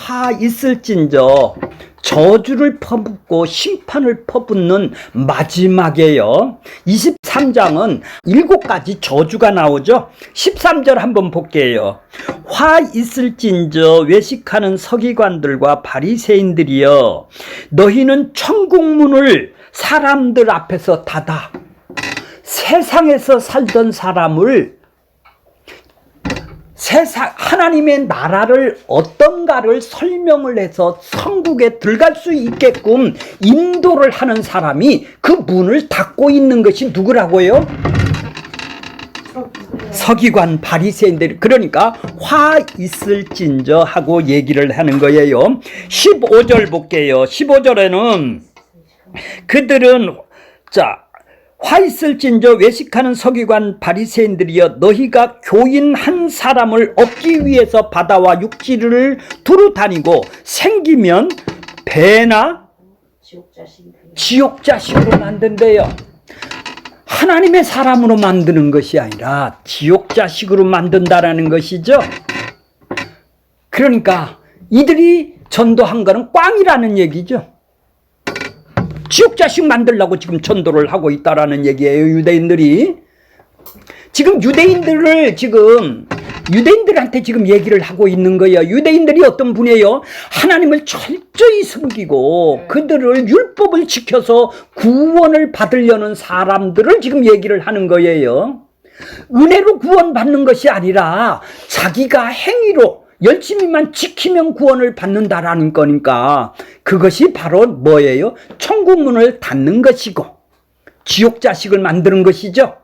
화 있을진저 저주를 퍼붓고 심판을 퍼붓는 마지막에요. 23장은 7가지 저주가 나오죠. 13절 한번 볼게요. 화 있을진저 외식하는 서기관들과 바리새인들이여, 너희는 천국문을 사람들 앞에서 닫아 세상에서 살던 사람을 하나님의 나라를 어떤가를 설명을 해서 천국에 들어갈 수 있게끔 인도를 하는 사람이 그 문을 닫고 있는 것이 누구라고요? 서기관 바리새인들. 그러니까 화 있을진저 하고 얘기를 하는 거예요. 15절 볼게요. 15절에는 그들은 화 있을진저 외식하는 서기관 바리새인들이여, 너희가 교인 한 사람을 얻기 위해서 바다와 육지를 두루 다니고 생기면 배나 지옥자식으로 만든대요. 하나님의 사람으로 만드는 것이 아니라 지옥자식으로 만든다라는 것이죠. 그러니까 이들이 전도한 거는 꽝이라는 얘기죠. 지옥자식 만들려고 지금 전도를 하고 있다라는 얘기예요. 유대인들이 지금 유대인들한테 지금 얘기를 하고 있는 거예요. 유대인들이 어떤 분이에요? 하나님을 철저히 섬기고 그들을 율법을 지켜서 구원을 받으려는 사람들을 지금 얘기를 하는 거예요. 은혜로 구원받는 것이 아니라 자기가 행위로 열심히만 지키면 구원을 받는다라는 거니까 그것이 바로 뭐예요? 천국문을 닫는 것이고 지옥자식을 만드는 것이죠.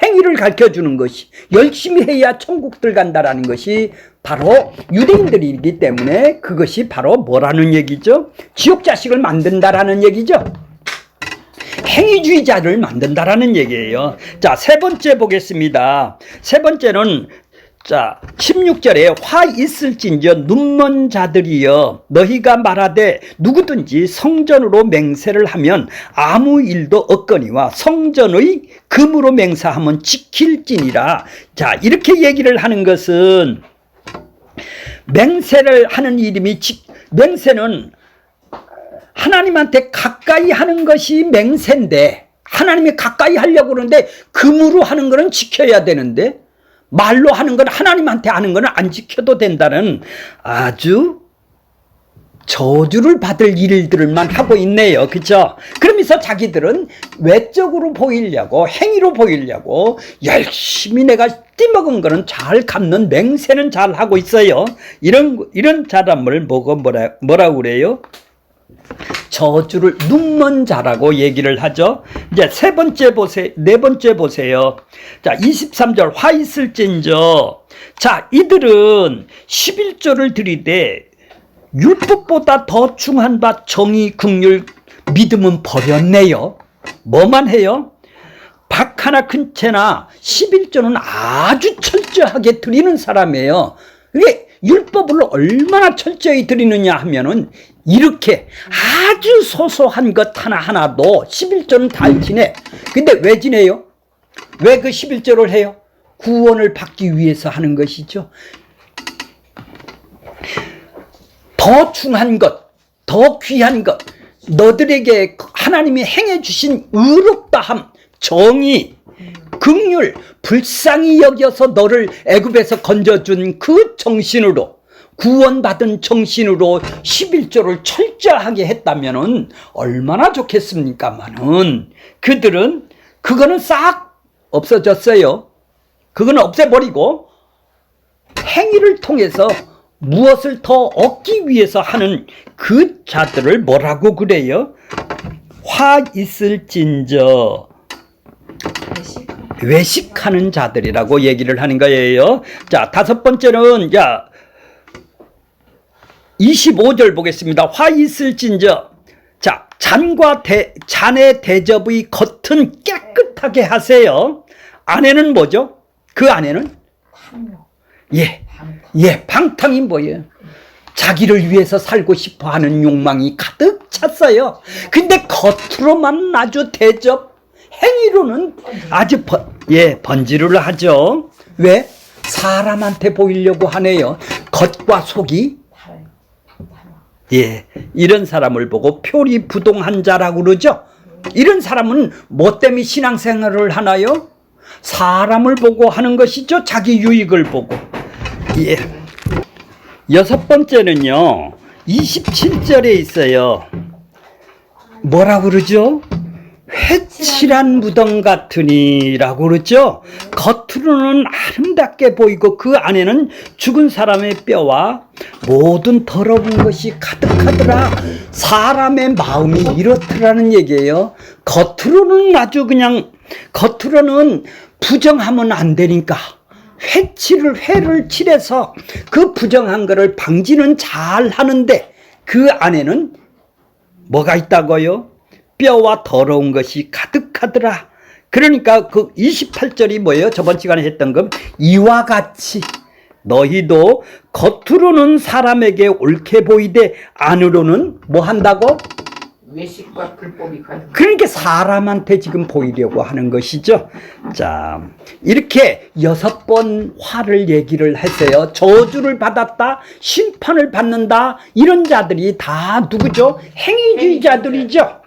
행위를 가르쳐주는 것이, 열심히 해야 천국 들어간다라는 것이 바로 유대인들이기 때문에 그것이 바로 뭐라는 얘기죠? 지옥자식을 만든다라는 얘기죠. 행위주의자를 만든다라는 얘기예요. 자, 세 번째 보겠습니다. 세 번째는 16절에 화 있을진저 눈먼 자들이여, 너희가 말하되 누구든지 성전으로 맹세를 하면 아무 일도 없거니와 성전의 금으로 맹세하면 지킬지니라. 자, 이렇게 얘기를 하는 것은 맹세를 하는 이름이 맹세는 하나님한테 가까이 하는 것이 맹세인데, 하나님이 가까이 하려고 그러는데 금으로 하는 거는 지켜야 되는데 말로 하는 건, 하나님한테 하는 거는 안 지켜도 된다는 아주 저주를 받을 일들만 하고 있네요. 그렇죠? 그러면서 자기들은 외적으로 보이려고, 행위로 보이려고 열심히 내가 띠먹은 거는 잘 갚는 맹세는 잘 하고 있어요. 이런 사람을 뭐라고 그래요? 저주를 눈먼 자라고 얘기를 하죠. 이제 네 번째 보세요. 자, 23절 화 있을진저. 자, 이들은 11조를 드리되 율법보다 더 중한 바 정의, 긍휼, 믿음은 버렸네요. 뭐만 해요? 박 하나 큰 채나 11조는 아주 철저하게 드리는 사람이에요. 이게 율법을 얼마나 철저히 드리느냐 하면은 이렇게 아주 소소한 것 하나하나도 11조는 다 지내. 근데 왜 지내요? 왜 그 11조를 해요? 구원을 받기 위해서 하는 것이죠. 더 중한 것, 더 귀한 것, 너들에게 하나님이 행해 주신 의롭다함, 정의, 긍휼, 불쌍히 여겨서 너를 애굽에서 건져준 그 정신으로, 구원받은 정신으로 11조를 철저하게 했다면은 얼마나 좋겠습니까만은 그들은 그거는 싹 없어졌어요. 그거는 없애버리고 행위를 통해서 무엇을 더 얻기 위해서 하는 그 자들을 뭐라고 그래요? 화 있을진저 외식하는 자들이라고 얘기를 하는 거예요. 자, 다섯 번째는 25절 보겠습니다. 화 있을진저. 자, 잔의 대접의 겉은 깨끗하게 하세요. 안에는 뭐죠? 그 안에는 방탕이 뭐예요? 자기를 위해서 살고 싶어 하는 욕망이 가득 찼어요. 근데 겉으로만 아주 대접, 행위로는 아주 번지르르 하죠. 왜? 사람한테 보이려고 하네요. 겉과 속이 예, 이런 사람을 보고 표리부동한 자라고 그러죠. 이런 사람은 뭐 때문에 신앙생활을 하나요? 사람을 보고 하는 것이죠. 자기 유익을 보고. 예. 여섯 번째는요, 27절에 있어요. 뭐라고 그러죠? 회칠한 무덤 같으니라고 그러죠. 겉으로는 아름답게 보이고 그 안에는 죽은 사람의 뼈와 모든 더러운 것이 가득하더라. 사람의 마음이 이렇더라는 얘기예요. 겉으로는 아주 그냥 겉으로는 부정하면 안 되니까 회를 칠해서 그 부정한 거를 방지는 잘 하는데 그 안에는 뭐가 있다고요? 뼈와 더러운 것이 가득하더라. 그러니까 그 28절이 뭐예요? 저번 시간에 했던 건 이와 같이 너희도 겉으로는 사람에게 옳게 보이되 안으로는 뭐 한다고? 외식과 불법이 가득. 그러니까 사람한테 지금 보이려고 하는 것이죠. 자, 이렇게 6번 화를 얘기를 했어요. 저주를 받았다, 심판을 받는다, 이런 자들이 다 누구죠? 행위주의자들이죠.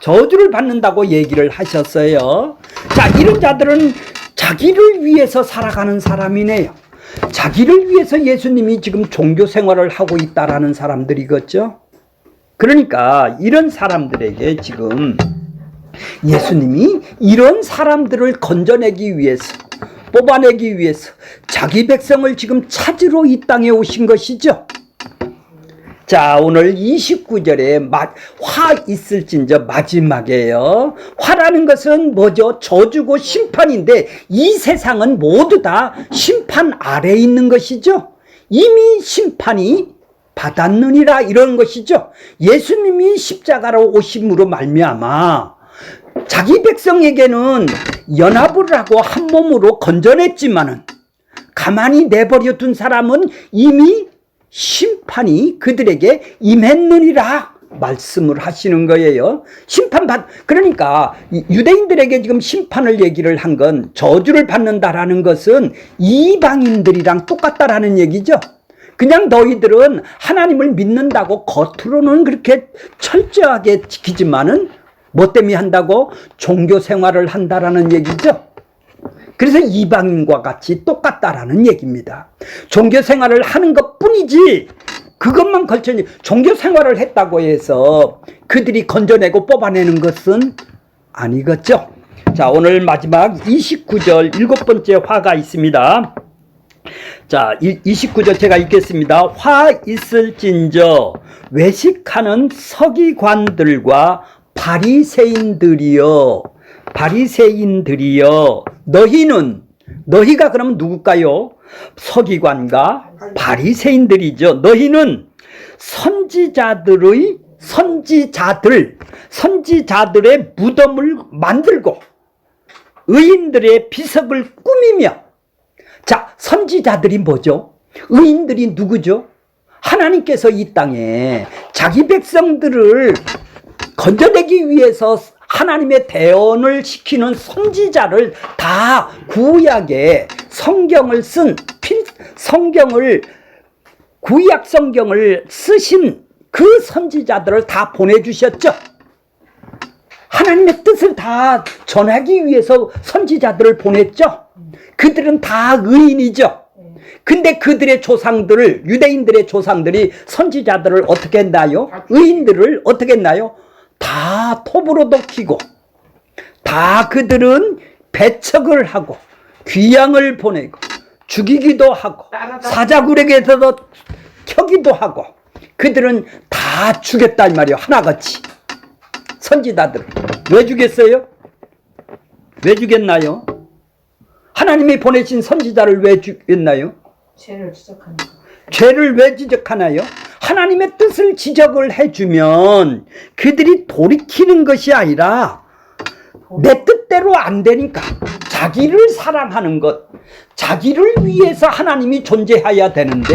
저주를 받는다고 얘기를 하셨어요. 자, 이런 자들은 자기를 위해서 살아가는 사람이네요. 자기를 위해서 예수님이 지금 종교 생활을 하고 있다라는 사람들이겠죠. 그러니까 이런 사람들에게 지금 예수님이 이런 사람들을 건져내기 위해서, 뽑아내기 위해서 자기 백성을 지금 찾으러 이 땅에 오신 것이죠. 자, 오늘 29절에 화 있을진저 마지막이에요. 화라는 것은 뭐죠? 저주고 심판인데 이 세상은 모두 다 심판 아래에 있는 것이죠. 이미 심판이 받았느니라 이런 것이죠. 예수님이 십자가로 오심으로 말미암아 자기 백성에게는 연합을 하고 한 몸으로 건져냈지만은 가만히 내버려 둔 사람은 이미 심판이 그들에게 임했느니라 말씀을 하시는 거예요. 그러니까 유대인들에게 지금 심판을 얘기를 한 건 저주를 받는다라는 것은 이방인들이랑 똑같다라는 얘기죠. 그냥 너희들은 하나님을 믿는다고 겉으로는 그렇게 철저하게 지키지만은 뭐 때문에 한다고? 종교 생활을 한다라는 얘기죠. 그래서 이방인과 같이 똑같다라는 얘기입니다. 종교 생활을 하는 것 뿐이지 그것만 걸쳐지 종교 생활을 했다고 해서 그들이 건져내고 뽑아내는 것은 아니겠죠. 자, 오늘 마지막 29절 7번째 화가 있습니다. 자, 29절 제가 읽겠습니다. 화 있을진저 외식하는 서기관들과 바리새인들이여 너희가 그러면 누굴까요? 서기관과 바리새인들이죠. 너희는 선지자들의 무덤을 만들고 의인들의 비석을 꾸미며. 자, 선지자들이 뭐죠? 의인들이 누구죠? 하나님께서 이 땅에 자기 백성들을 건져내기 위해서 하나님의 대언을 시키는 선지자를 다 구약에 구약 성경을 쓰신 그 선지자들을 다 보내주셨죠. 하나님의 뜻을 다 전하기 위해서 선지자들을 보냈죠. 그들은 다 의인이죠. 근데 그들의 조상들을, 유대인들의 조상들이 선지자들을 어떻게 했나요? 의인들을 어떻게 했나요? 다 톱으로도 키고, 다 그들은 배척을 하고, 귀양을 보내고, 죽이기도 하고, 사자굴에게서도 켜기도 하고, 그들은 다 죽였다 이 말이에요. 하나같이. 선지자들을. 왜 죽였어요? 왜 죽였나요? 하나님이 보내신 선지자를 왜 죽였나요? 죄를 왜 지적하나요? 하나님의 뜻을 지적을 해주면 그들이 돌이키는 것이 아니라 내 뜻대로 안 되니까 자기를 사랑하는 것, 자기를 위해서 하나님이 존재해야 되는데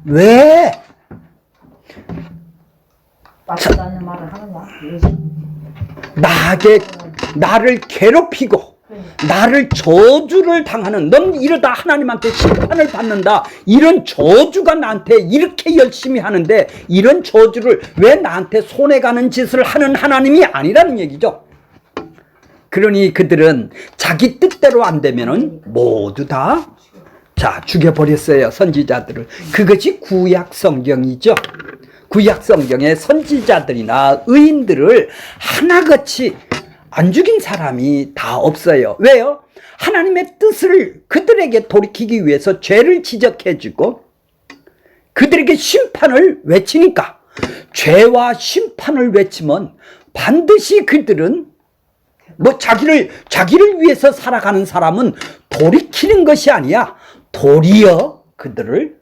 왜 맞다는 말을 하느냐? 나를 괴롭히고 나를 저주를 당하는, 넌 이러다 하나님한테 심판을 받는다, 이런 저주가 나한테 이렇게 열심히 하는데 이런 저주를 왜 나한테 손해가는 짓을 하는 하나님이 아니라는 얘기죠. 그러니 그들은 자기 뜻대로 안 되면은 모두 다 죽여버렸어요, 선지자들을. 그것이 구약 성경이죠. 구약 성경의 선지자들이나 의인들을 하나같이 안 죽인 사람이 다 없어요. 왜요? 하나님의 뜻을 그들에게 돌이키기 위해서 죄를 지적해주고 그들에게 심판을 외치니까, 죄와 심판을 외치면 반드시 그들은 자기를 위해서 살아가는 사람은 돌이키는 것이 아니야, 도리어 그들을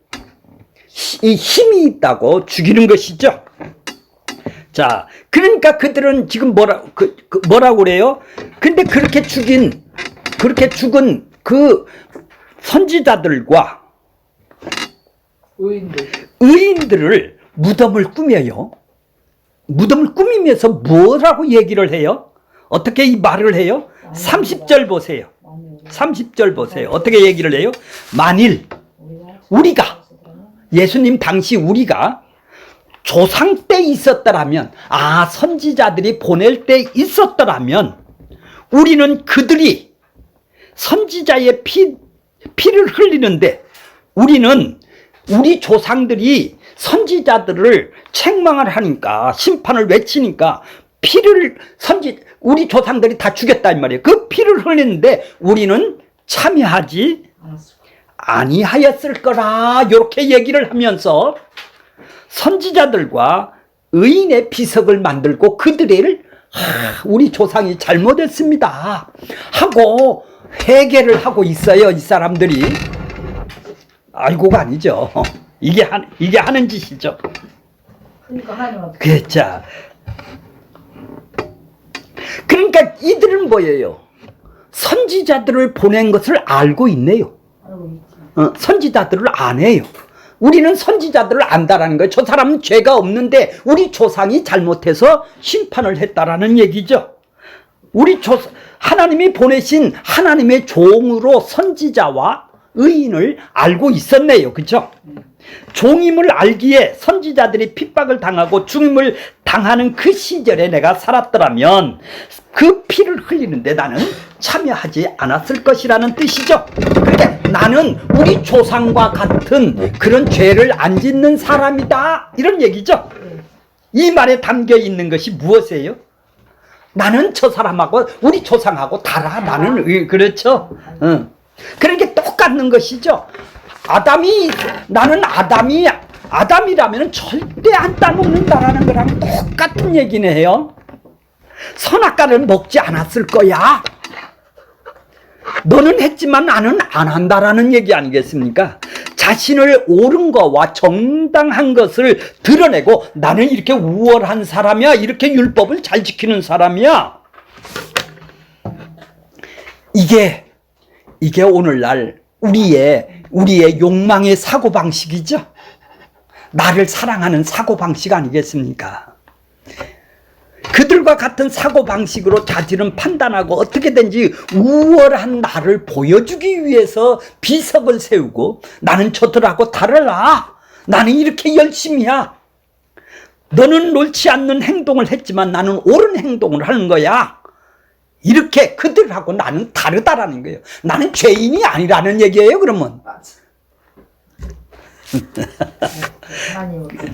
힘이 있다고 죽이는 것이죠. 자, 그러니까 그들은 지금 뭐라고 그래요? 근데 그렇게 죽은 그 선지자들과 의인들을 무덤을 꾸며요. 무덤을 꾸미면서 뭐라고 얘기를 해요? 어떻게 이 말을 해요? 30절 보세요. 30절 보세요. 어떻게 얘기를 해요? 만일 우리가, 예수님 당시 우리가 조상 때 있었더라면, 선지자들이 보낼 때 있었더라면 우리는 그들이 선지자의 피를 흘리는데, 우리는 우리 조상들이 선지자들을 책망을 하니까, 심판을 외치니까 우리 조상들이 다 죽였다 이 말이에요. 그 피를 흘리는데 우리는 참여하지 아니하였을 거라, 이렇게 얘기를 하면서 선지자들과 의인의 비석을 만들고 그들을 우리 조상이 잘못했습니다 하고 회개를 하고 있어요, 이 사람들이. 알고가 아니죠. 이게 하는 짓이죠. 그렇죠. 그러니까 이들은 뭐예요? 선지자들을 보낸 것을 알고 있네요. 선지자들을 안 해요. 우리는 선지자들을 안다라는 거예요. 저 사람은 죄가 없는데 우리 조상이 잘못해서 심판을 했다라는 얘기죠. 하나님이 보내신 하나님의 종으로 선지자와 의인을 알고 있었네요. 그렇죠? 종임을 알기에 선지자들이 핍박을 당하고 죽임을 당하는 그 시절에 내가 살았더라면 그 피를 흘리는데 나는 참여하지 않았을 것이라는 뜻이죠. 그런데 나는 우리 조상과 같은 그런 죄를 안 짓는 사람이다, 이런 얘기죠. 이 말에 담겨 있는 것이 무엇이에요? 나는 저 사람하고 우리 조상하고 달라. 나는 그렇죠. 그러니까 똑같는 것이죠. 나는 아담이라면 절대 안 따먹는다라는 거랑 똑같은 얘기네 해요. 선악과를 먹지 않았을 거야. 너는 했지만 나는 안 한다라는 얘기 아니겠습니까? 자신을 옳은 거와 정당한 것을 드러내고 나는 이렇게 우월한 사람이야, 이렇게 율법을 잘 지키는 사람이야. 이게 오늘날 우리의 욕망의 사고방식이죠. 나를 사랑하는 사고방식 아니겠습니까? 그들과 같은 사고방식으로 자질은 판단하고 어떻게든지 우월한 나를 보여주기 위해서 비석을 세우고, 나는 저들하고 다르라, 나는 이렇게 열심히야, 너는 옳지 않는 행동을 했지만 나는 옳은 행동을 하는 거야, 이렇게 그들하고 나는 다르다라는 거예요. 나는 죄인이 아니라는 얘기예요. 그러면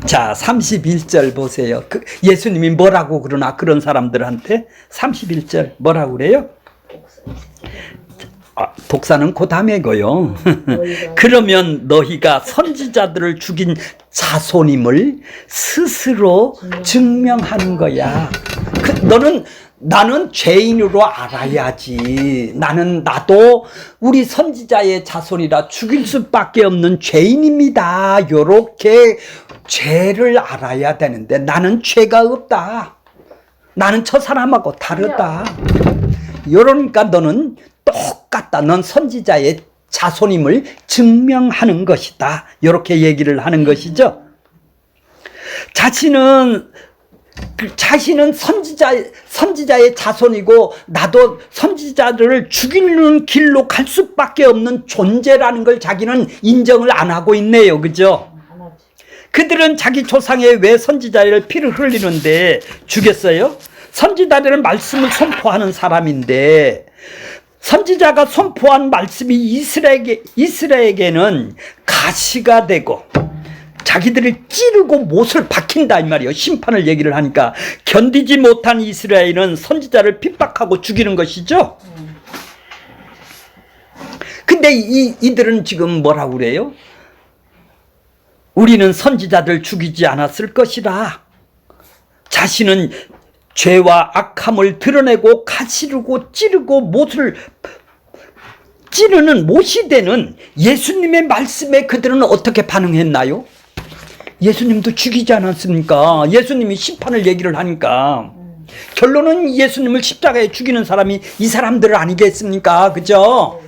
자, 31절 보세요. 예수님이 뭐라고 그러나 그런 사람들한테 31절 뭐라고 그래요? 독사는 그 다음에고요. 그러면 너희가 선지자들을 죽인 자손임을 스스로 증명하는 거야. 나는 죄인으로 알아야지. 나도 우리 선지자의 자손이라 죽일 수밖에 없는 죄인입니다, 요렇게 죄를 알아야 되는데 나는 죄가 없다, 나는 저 사람하고 다르다, 요러니까 너는 똑같다, 넌 선지자의 자손임을 증명하는 것이다, 요렇게 얘기를 하는 것이죠. 자신은 자신은 선지자의 자손이고 나도 선지자들을 죽이는 길로 갈 수밖에 없는 존재라는 걸 자기는 인정을 안 하고 있네요. 그죠? 그들은 자기 조상에 왜 선지자의 피를 흘리는데 죽였어요? 선지자들은 말씀을 선포하는 사람인데 선지자가 선포한 말씀이 이스라엘에게는 가시가 되고 자기들을 찌르고 못을 박힌다 이 말이에요. 심판을 얘기를 하니까 견디지 못한 이스라엘은 선지자를 핍박하고 죽이는 것이죠. 근데 이들은 지금 뭐라고 그래요? 우리는 선지자들 죽이지 않았을 것이라. 자신은 죄와 악함을 드러내고 가시르고 찌르고 못을 찌르는 못이 되는 예수님의 말씀에 그들은 어떻게 반응했나요? 예수님도 죽이지 않았습니까? 예수님이 심판을 얘기를 하니까 결론은 예수님을 십자가에 죽이는 사람이 이 사람들 아니겠습니까? 그죠?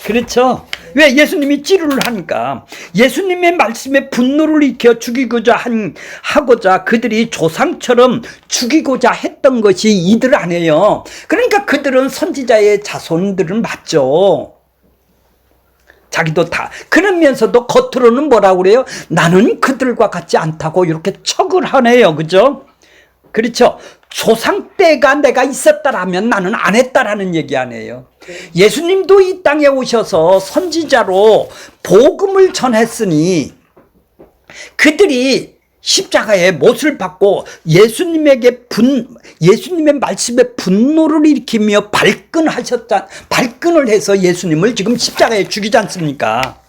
그렇죠? 왜? 예수님이 찌르를 하니까 예수님의 말씀에 분노를 일으켜 죽이고자 하고자 그들이 조상처럼 죽이고자 했던 것이 이들 아니에요. 그러니까 그들은 선지자의 자손들은 맞죠. 자기도 다 그러면서도 겉으로는 뭐라고 그래요? 나는 그들과 같지 않다고 이렇게 척을 하네요. 그죠? 그렇죠? 조상 때가 내가 있었다라면 나는 안 했다라는 얘기 아니에요. 예수님도 이 땅에 오셔서 선지자로 복음을 전했으니 그들이 십자가에 못을 받고 예수님의 말씀에 분노를 일으키며 발끈을 해서 예수님을 지금 십자가에 죽이지 않습니까?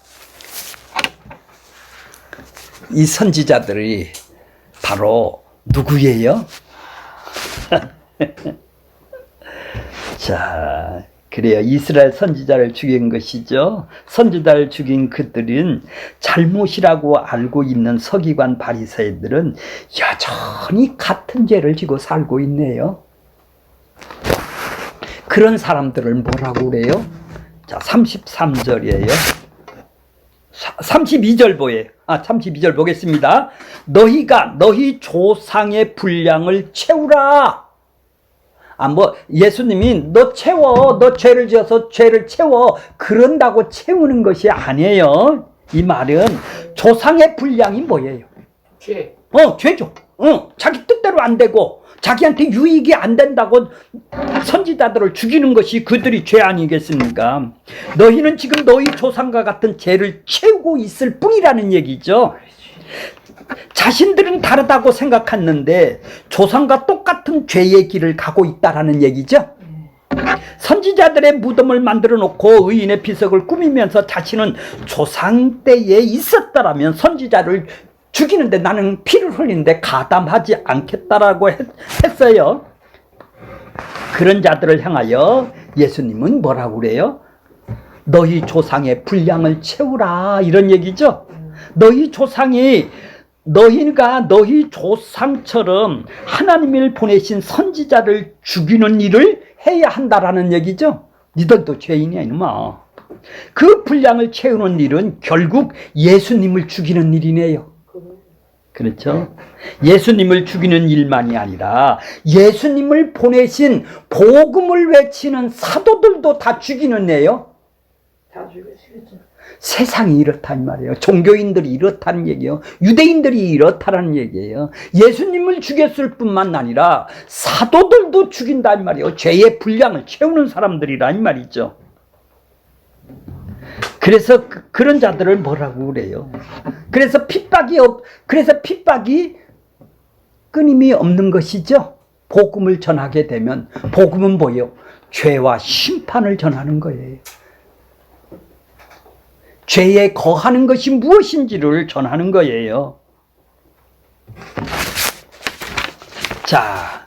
이 선지자들이 바로 누구예요? 자, 그래요. 이스라엘 선지자를 죽인 것이죠. 선지자를 죽인 그들은 잘못이라고 알고 있는 서기관 바리새인들은 여전히 같은 죄를 지고 살고 있네요. 그런 사람들을 뭐라고 그래요? 자, 33절이에요. 32절 보여요. 32절 보겠습니다. 너희가 너희 조상의 분량을 채우라. 예수님이 너 채워. 너 죄를 지어서 죄를 채워. 그런다고 채우는 것이 아니에요. 이 말은 조상의 분량이 뭐예요? 죄. 죄죠. 자기 뜻대로 안 되고 자기한테 유익이 안 된다고 선지자들을 죽이는 것이 그들이 죄 아니겠습니까? 너희는 지금 너희 조상과 같은 죄를 채우고 있을 뿐이라는 얘기죠. 자신들은 다르다고 생각했는데 조상과 똑같은 죄의 길을 가고 있다라는 얘기죠. 선지자들의 무덤을 만들어 놓고 의인의 비석을 꾸미면서 자신은 조상 때에 있었다라면 선지자를 죽이는데 나는 피를 흘리는데 가담하지 않겠다라고 했어요. 그런 자들을 향하여 예수님은 뭐라고 그래요? 너희 조상의 분량을 채우라 이런 얘기죠. 너희가 너희 조상처럼 하나님을 보내신 선지자를 죽이는 일을 해야 한다라는 얘기죠. 니들도 죄인이야 이놈아. 그 분량을 채우는 일은 결국 예수님을 죽이는 일이네요. 그렇죠? 예수님을 죽이는 일만이 아니라 예수님을 보내신 복음을 외치는 사도들도 다 죽이는 애요. 다 죽였죠. 세상이 이렇다 이 말이에요. 종교인들이 이렇다는 얘기예요. 유대인들이 이렇다는 얘기예요. 예수님을 죽였을 뿐만 아니라 사도들도 죽인다 이 말이에요. 죄의 분량을 채우는 사람들이라 이 말이죠. 그래서 그런 자들을 뭐라고 그래요? 그래서 핍박이 끊임이 없는 것이죠. 복음을 전하게 되면 복음은 뭐예요? 죄와 심판을 전하는 거예요. 죄에 거하는 것이 무엇인지를 전하는 거예요. 자,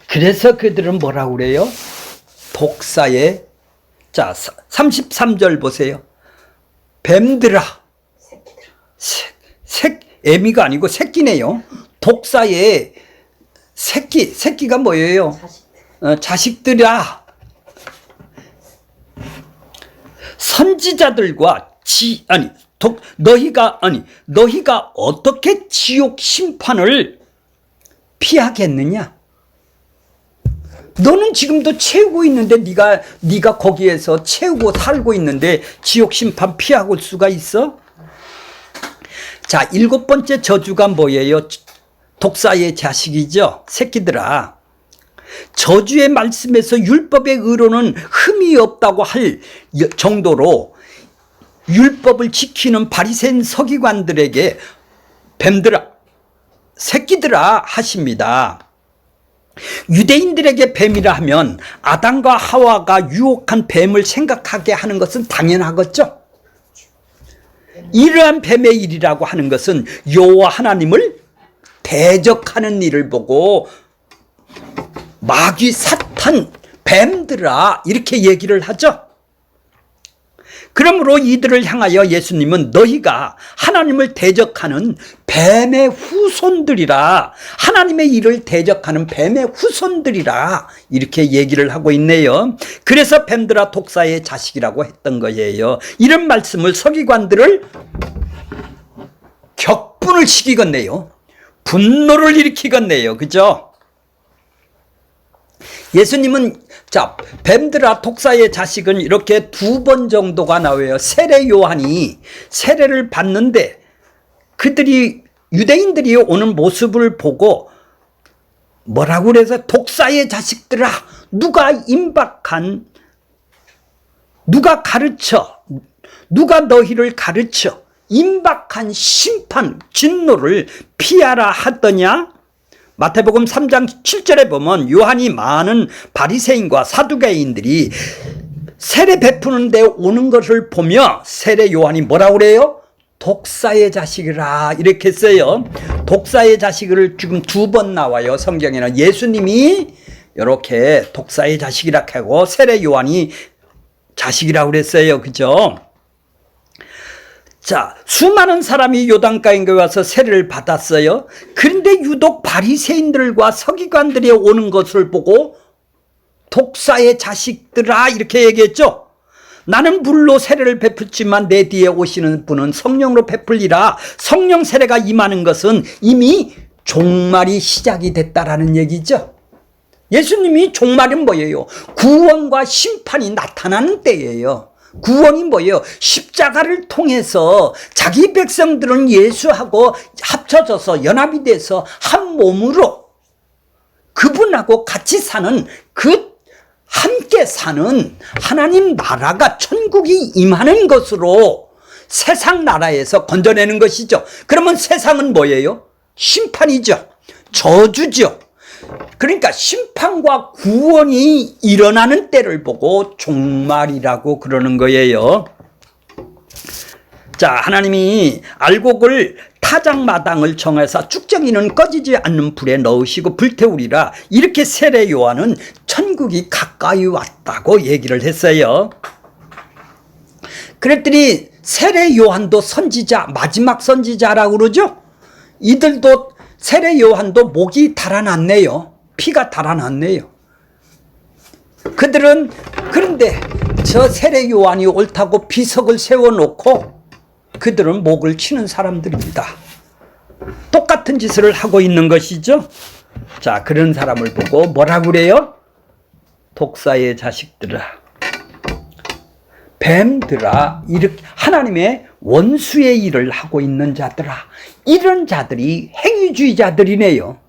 그래서 그들은 뭐라고 그래요? 독사에, 자, 33절 보세요. 뱀들아. 애미가 아니고 새끼네요. 독사의 새끼가 뭐예요? 자식들아. 선지자들과 너희가 어떻게 지옥 심판을 피하겠느냐? 너는 지금도 채우고 있는데 네가 거기에서 채우고 살고 있는데 지옥 심판 피하고 올 수가 있어? 자, 7번째 저주가 뭐예요? 독사의 자식이죠. 새끼들아, 저주의 말씀에서 율법의 의로는 흠이 없다고 할 정도로 율법을 지키는 바리새인 서기관들에게 뱀들아, 새끼들아 하십니다. 유대인들에게 뱀이라 하면 아담과 하와가 유혹한 뱀을 생각하게 하는 것은 당연하겠죠. 이러한 뱀의 일이라고 하는 것은 여호와 하나님을 대적하는 일을 보고 마귀 사탄 뱀들아 이렇게 얘기를 하죠. 그러므로 이들을 향하여 예수님은 너희가 하나님을 대적하는 뱀의 후손들이라, 하나님의 일을 대적하는 뱀의 후손들이라 이렇게 얘기를 하고 있네요. 그래서 뱀들아 독사의 자식이라고 했던 거예요. 이런 말씀을 서기관들을 격분을 시키겠네요. 분노를 일으키겠네요. 그죠? 예수님은 자, 뱀들아 독사의 자식은 이렇게 2번 정도가 나와요. 세례 요한이 세례를 받는데 그들이 유대인들이 오는 모습을 보고 뭐라고 그래서 독사의 자식들아, 누가 임박한, 누가 가르쳐, 누가 너희를 가르쳐 임박한 심판 진노를 피하라 하더냐? 마태복음 3장 7절에 보면 요한이 많은 바리새인과 사두개인들이 세례 베푸는 데 오는 것을 보며 세례 요한이 뭐라고 그래요? 독사의 자식이라 이렇게 써요. 독사의 자식을 지금 2번 나와요. 성경에는 예수님이 이렇게 독사의 자식이라 하고 세례 요한이 자식이라고 그랬어요. 그죠? 자, 수많은 사람이 요단가에 와서 세례를 받았어요. 그런데 유독 바리새인들과 서기관들이 오는 것을 보고 독사의 자식들아 이렇게 얘기했죠. 나는 물로 세례를 베풀지만 내 뒤에 오시는 분은 성령으로 베풀리라. 성령 세례가 임하는 것은 이미 종말이 시작이 됐다라는 얘기죠. 예수님이 종말은 뭐예요? 구원과 심판이 나타나는 때예요. 구원이 뭐예요? 십자가를 통해서 자기 백성들은 예수하고 합쳐져서 연합이 돼서 한 몸으로 그분하고 같이 사는, 그 함께 사는 하나님 나라가 천국이 임하는 것으로 세상 나라에서 건져내는 것이죠. 그러면 세상은 뭐예요? 심판이죠. 저주죠. 그러니까 심판과 구원이 일어나는 때를 보고 종말이라고 그러는 거예요. 자, 하나님이 알곡을 타작마당을 정해서 쭉정이는 꺼지지 않는 불에 넣으시고 불태우리라. 이렇게 세례 요한은 천국이 가까이 왔다고 얘기를 했어요. 그랬더니 세례 요한도 선지자, 마지막 선지자라고 그러죠. 이들도 세례 요한도 목이 달아났네요. 피가 달아났네요. 그들은 그런데 저 세례 요한이 옳다고 비석을 세워놓고 그들은 목을 치는 사람들입니다. 똑같은 짓을 하고 있는 것이죠. 자, 그런 사람을 보고 뭐라고 그래요? 독사의 자식들아, 뱀들아, 이렇게 하나님의 원수의 일을 하고 있는 자들아, 이런 자들이 행위주의자들이네요.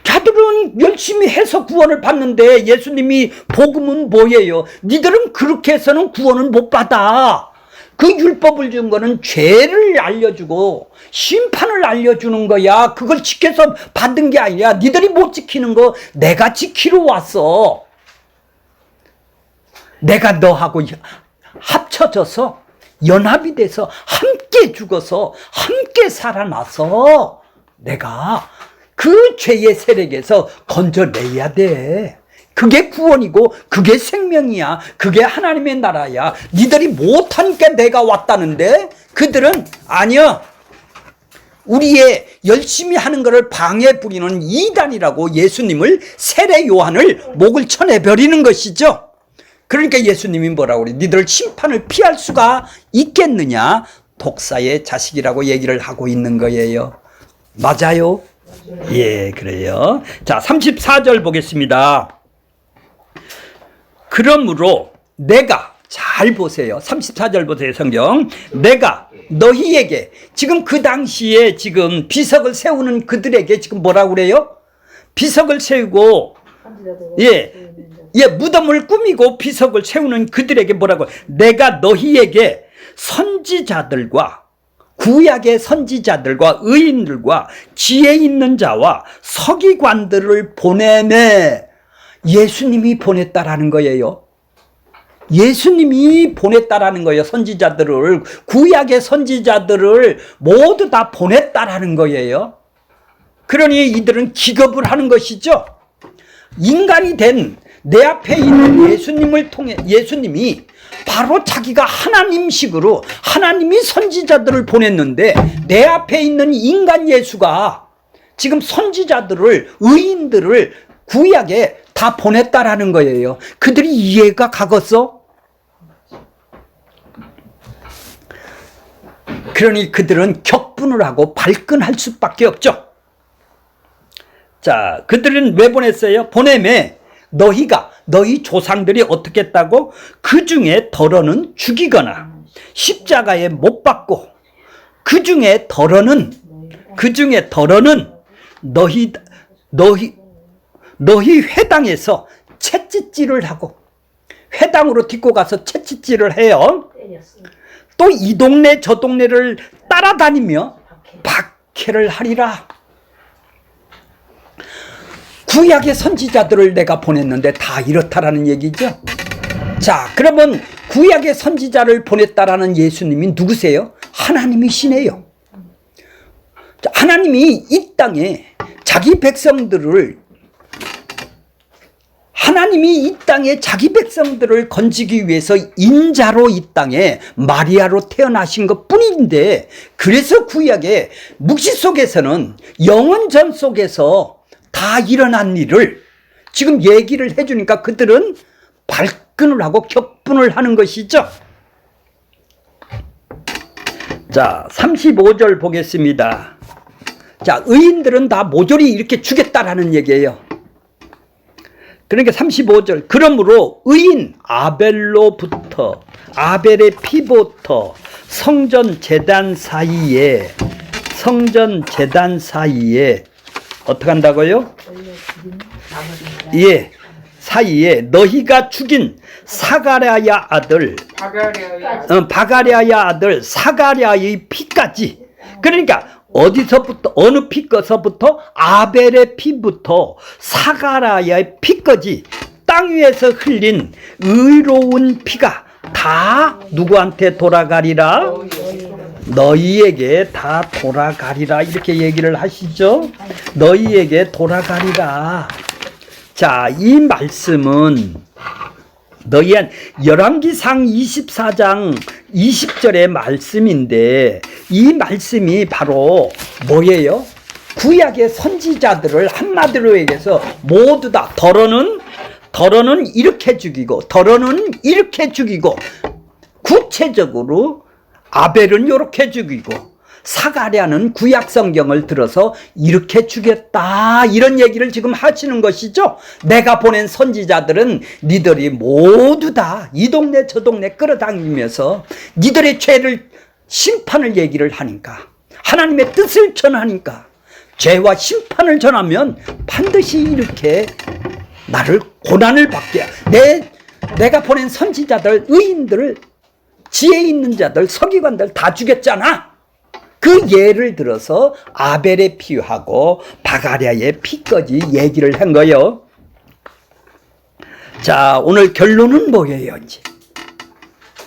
자들은 열심히 해서 구원을 받는데 예수님이 복음은 뭐예요? 니들은 그렇게 해서는 구원을 못 받아. 그 율법을 준 거는 죄를 알려주고 심판을 알려주는 거야. 그걸 지켜서 받은 게 아니라 니들이 못 지키는 거 내가 지키러 왔어. 내가 너하고 합쳐져서 연합이 돼서 함께 죽어서 함께 살아나서 내가 그 죄의 세력에서 건져내야 돼. 그게 구원이고 그게 생명이야. 그게 하나님의 나라야. 니들이 못하니까 내가 왔다는데 그들은 아니야. 우리의 열심히 하는 것을 방해 부리는 이단이라고 예수님을, 세례 요한을 목을 쳐내버리는 것이죠. 그러니까 예수님이 뭐라고 그래? 니들 심판을 피할 수가 있겠느냐? 독사의 자식이라고 얘기를 하고 있는 거예요. 맞아요? 예, 그래요. 자, 34절 보겠습니다. 그러므로 내가, 잘 보세요. 34절 보세요, 성경. 내가 너희에게, 지금 그 당시에 지금 비석을 세우는 그들에게 지금 뭐라고 그래요? 비석을 세우고, 무덤을 꾸미고 비석을 세우는 그들에게 뭐라고? 내가 너희에게 선지자들과, 구약의 선지자들과 의인들과 지혜 있는 자와 서기관들을 보내매, 예수님이 보냈다라는 거예요. 예수님이 보냈다라는 거예요. 선지자들을, 구약의 선지자들을 모두 다 보냈다라는 거예요. 그러니 이들은 기겁을 하는 것이죠. 인간이 된 내 앞에 있는 예수님을 통해, 예수님이 바로 자기가 하나님식으로, 하나님이 선지자들을 보냈는데 내 앞에 있는 인간 예수가 지금 선지자들을, 의인들을 구약에 다 보냈다라는 거예요. 그들이 이해가 가겠어? 그러니 그들은 격분을 하고 발끈할 수밖에 없죠. 자, 그들은 왜 보냈어요? 보내매 너희 조상들이 어떻게 했다고? 그 중에 덜어는 죽이거나 십자가에 못 박고, 그 중에 덜어는 너희 회당에서 채찍질을 하고, 회당으로 딛고 가서 채찍질을 해요. 또 이 동네 저 동네를 따라다니며 박해를 하리라. 구약의 선지자들을 내가 보냈는데 다 이렇다라는 얘기죠. 자, 그러면 구약의 선지자를 보냈다라는 예수님이 누구세요? 하나님이시네요. 하나님이 이 땅에 자기 백성들을 건지기 위해서 인자로 이 땅에 마리아로 태어나신 것 뿐인데, 그래서 구약의 묵시 속에서는, 영원전 속에서 다 일어난 일을 지금 얘기를 해주니까 그들은 발끈을 하고 격분을 하는 것이죠. 자, 35절 보겠습니다. 자, 의인들은 다 모조리 이렇게 죽였다라는 얘기예요. 그러니까 35절, 그러므로 의인 아벨의 피부터 성전 제단 사이에 어떻게 한다고요? 예, 사이에 너희가 죽인 사가랴야 아들, 바가랴야 아들 사가랴의 피까지. 그러니까 어디서부터, 어느 피서부터? 아벨의 피부터 사가랴의 피까지 땅 위에서 흘린 의로운 피가 다 누구한테 돌아가리라? 너희에게 다 돌아가리라. 이렇게 얘기를 하시죠. 너희에게 돌아가리라. 자, 이 말씀은 열왕기상 24장 20절의 말씀인데, 이 말씀이 바로 뭐예요? 구약의 선지자들을 한마디로 얘기해서 모두 다 덜어는 이렇게 죽이고, 덜어는 이렇게 죽이고, 구체적으로 아벨은 이렇게 죽이고, 사가랴는 구약 성경을 들어서 이렇게 죽였다, 이런 얘기를 지금 하시는 것이죠. 내가 보낸 선지자들은 니들이 모두 다 이 동네 저 동네 끌어다니면서 니들의 죄를, 심판을 얘기를 하니까, 하나님의 뜻을 전하니까, 죄와 심판을 전하면 반드시 이렇게 나를 고난을 받게, 내가 보낸 선지자들, 의인들을, 지혜 있는 자들, 서기관들 다 죽였잖아. 그 예를 들어서 아벨의 피하고 바가랴의 피까지 얘기를 한 거예요. 자, 오늘 결론은 뭐예요? 이제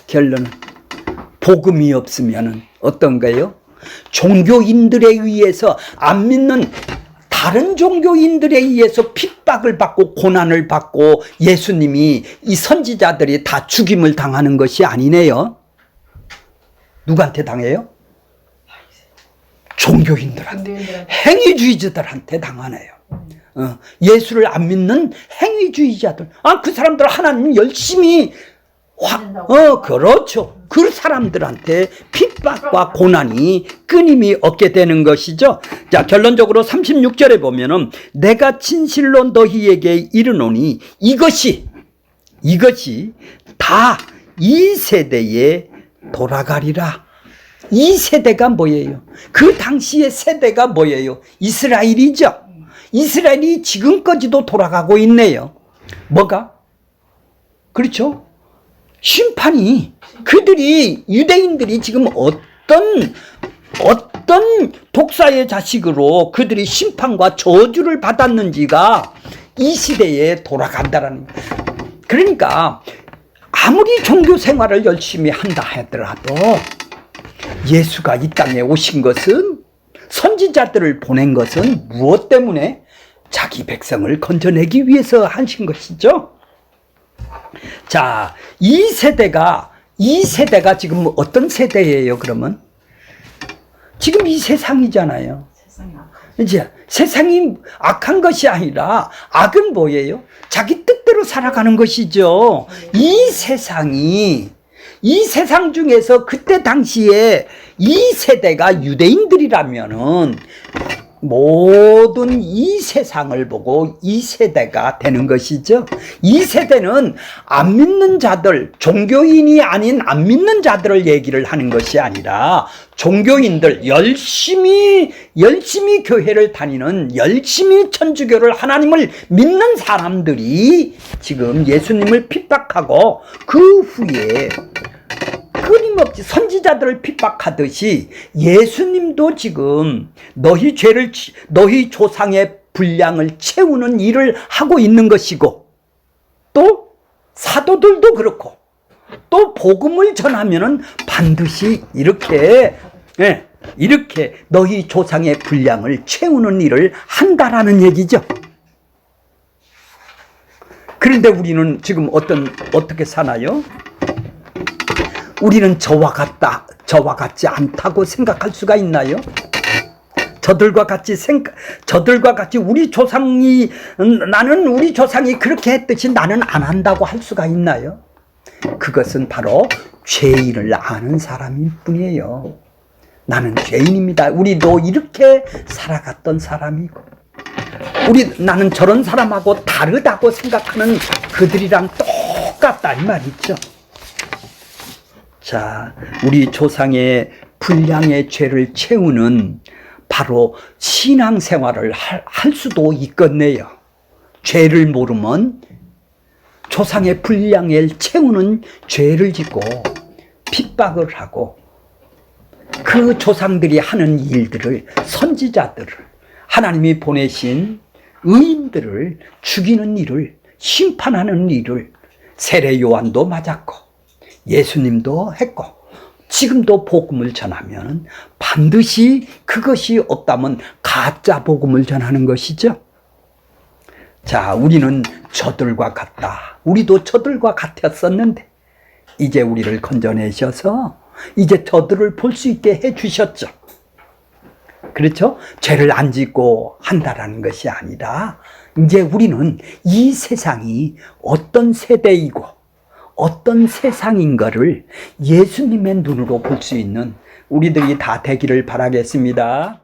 결론은 복음이 없으면 어떤 거예요? 종교인들에 의해서, 안 믿는 다른 종교인들에 의해서 핍박을 받고 고난을 받고 예수님이, 이 선지자들이 다 죽임을 당하는 것이 아니네요. 누구한테 당해요? 종교인들한테, 행위주의자들한테 당하네요. 예수를 안 믿는 행위주의자들. 그 사람들 하나님 열심히 그렇죠. 그 사람들한테 핍박과 고난이 끊임이 없게 되는 것이죠. 자, 결론적으로 36절에 보면은 내가 진실로 너희에게 이르노니 이것이 다 이 세대에 돌아가리라. 이 세대가 뭐예요? 그 당시의 세대가 뭐예요? 이스라엘이죠. 이스라엘이 지금까지도 돌아가고 있네요. 뭐가? 그렇죠? 심판이 그들이 유대인들이 지금 어떤 독사의 자식으로 그들이 심판과 저주를 받았는지가 이 시대에 돌아간다라는 거예요. 그러니까 아무리 종교 생활을 열심히 한다 하더라도 예수가 이 땅에 오신 것은 선지자들을 보낸 것은 무엇 때문에? 자기 백성을 건져내기 위해서 하신 것이죠. 자, 이 세대가 지금 어떤 세대예요, 그러면? 지금 이 세상이잖아요. 이제 세상이 악한 것이 아니라 악은 뭐예요? 자기 뜻대로 살아가는 것이죠. 이 세상 중에서 그때 당시에 이 세대가 유대인들이라면은 모든 이 세상을 보고 이 세대가 되는 것이죠. 이 세대는 안 믿는 자들, 종교인이 아닌 안 믿는 자들을 얘기를 하는 것이 아니라 종교인들, 열심히 교회를 다니는, 열심히 천주교를, 하나님을 믿는 사람들이 지금 예수님을 핍박하고 그 후에 끊임없이 선지자들을 핍박하듯이 예수님도 지금 너희 조상의 분량을 채우는 일을 하고 있는 것이고, 또 사도들도 그렇고, 또 복음을 전하면은 반드시 이렇게 너희 조상의 분량을 채우는 일을 한다라는 얘기죠. 그런데 우리는 지금 어떻게 사나요? 우리는 저와 같지 않다고 생각할 수가 있나요? 저들과 같이 나는 우리 조상이 그렇게 했듯이 나는 안 한다고 할 수가 있나요? 그것은 바로 죄인을 아는 사람일 뿐이에요. 나는 죄인입니다. 우리도 이렇게 살아갔던 사람이고, 나는 저런 사람하고 다르다고 생각하는 그들이랑 똑같다 이 말이죠. 자, 우리 조상의 분량의 죄를 채우는 바로 신앙생활을 할 수도 있겠네요. 죄를 모르면 조상의 분량을 채우는 죄를 짓고 핍박을 하고 그 조상들이 하는 일들을, 선지자들을, 하나님이 보내신 의인들을 죽이는 일을, 심판하는 일을 세례 요한도 맞았고 예수님도 했고 지금도 복음을 전하면 반드시 그것이 없다면 가짜 복음을 전하는 것이죠. 자, 우리는 저들과 같다. 우리도 저들과 같았었는데 이제 우리를 건져내셔서 이제 저들을 볼 수 있게 해주셨죠. 그렇죠? 죄를 안 짓고 한다라는 것이 아니라 이제 우리는 이 세상이 어떤 세대이고 어떤 세상인가를 예수님의 눈으로 볼 수 있는 우리들이 다 되기를 바라겠습니다.